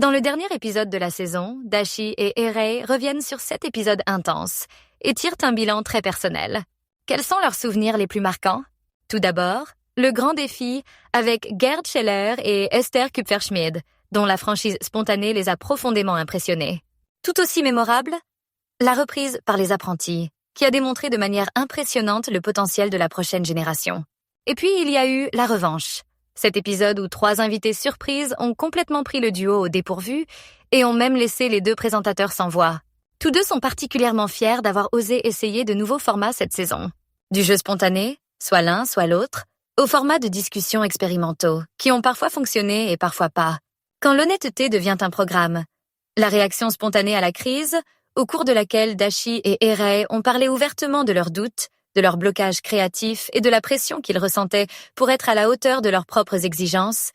Dans le dernier épisode de la saison, Dashi et Erei reviennent sur 7 épisodes intenses et tirent un bilan très personnel. Quels sont leurs souvenirs les plus marquants? Tout d'abord, le grand défi avec Gerd Scheller et Esther Kupferschmid, dont la franchise spontanée les a profondément impressionnés. Tout aussi mémorable, la reprise par les apprentis, qui a démontré de manière impressionnante le potentiel de la prochaine génération. Et puis il y a eu la revanche. Cet épisode où 3 invités surprises ont complètement pris le duo au dépourvu et ont même laissé les 2 présentateurs sans voix. Tous 2 sont particulièrement fiers d'avoir osé essayer de nouveaux formats cette saison. Du jeu spontané, soit l'un, soit l'autre, au format de discussions expérimentaux, qui ont parfois fonctionné et parfois pas. Quand l'honnêteté devient un programme, la réaction spontanée à la crise, au cours de laquelle Dashi et Erei ont parlé ouvertement de leurs doutes, de leur blocage créatif et de la pression qu'ils ressentaient pour être à la hauteur de leurs propres exigences,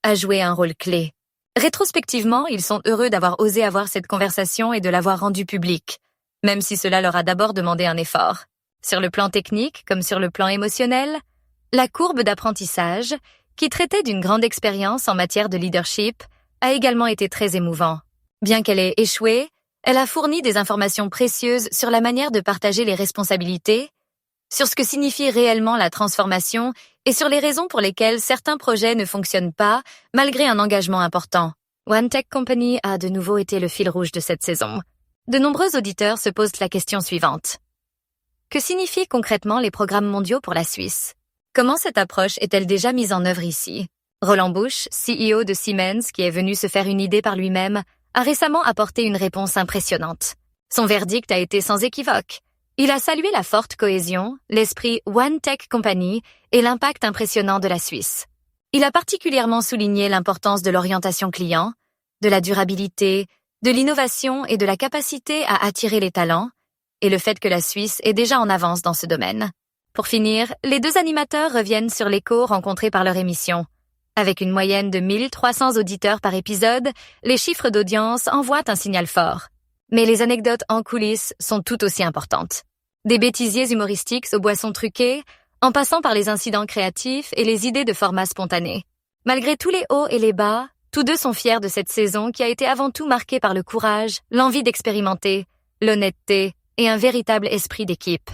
a joué un rôle clé. Rétrospectivement, ils sont heureux d'avoir osé avoir cette conversation et de l'avoir rendue publique, même si cela leur a d'abord demandé un effort. Sur le plan technique, comme sur le plan émotionnel, la courbe d'apprentissage, qui traitait d'une grande expérience en matière de leadership, a également été très émouvant. Bien qu'elle ait échoué, elle a fourni des informations précieuses sur la manière de partager les responsabilités, sur ce que signifie réellement la transformation et sur les raisons pour lesquelles certains projets ne fonctionnent pas malgré un engagement important. One Tech Company a de nouveau été le fil rouge de cette saison. De nombreux auditeurs se posent la question suivante. Que signifient concrètement les programmes mondiaux pour la Suisse? Comment cette approche est-elle déjà mise en œuvre ici? Roland Busch, CEO de Siemens, qui est venu se faire une idée par lui-même, a récemment apporté une réponse impressionnante. Son verdict a été sans équivoque. Il a salué la forte cohésion, l'esprit One Tech Company et l'impact impressionnant de la Suisse. Il a particulièrement souligné l'importance de l'orientation client, de la durabilité, de l'innovation et de la capacité à attirer les talents, et le fait que la Suisse est déjà en avance dans ce domaine. Pour finir, les 2 animateurs reviennent sur l'écho rencontré par leur émission. Avec une moyenne de 1300 auditeurs par épisode, les chiffres d'audience envoient un signal fort. Mais les anecdotes en coulisses sont tout aussi importantes. Des bêtisiers humoristiques aux boissons truquées, en passant par les incidents créatifs et les idées de formats spontanés. Malgré tous les hauts et les bas, tous 2 sont fiers de cette saison qui a été avant tout marquée par le courage, l'envie d'expérimenter, l'honnêteté et un véritable esprit d'équipe.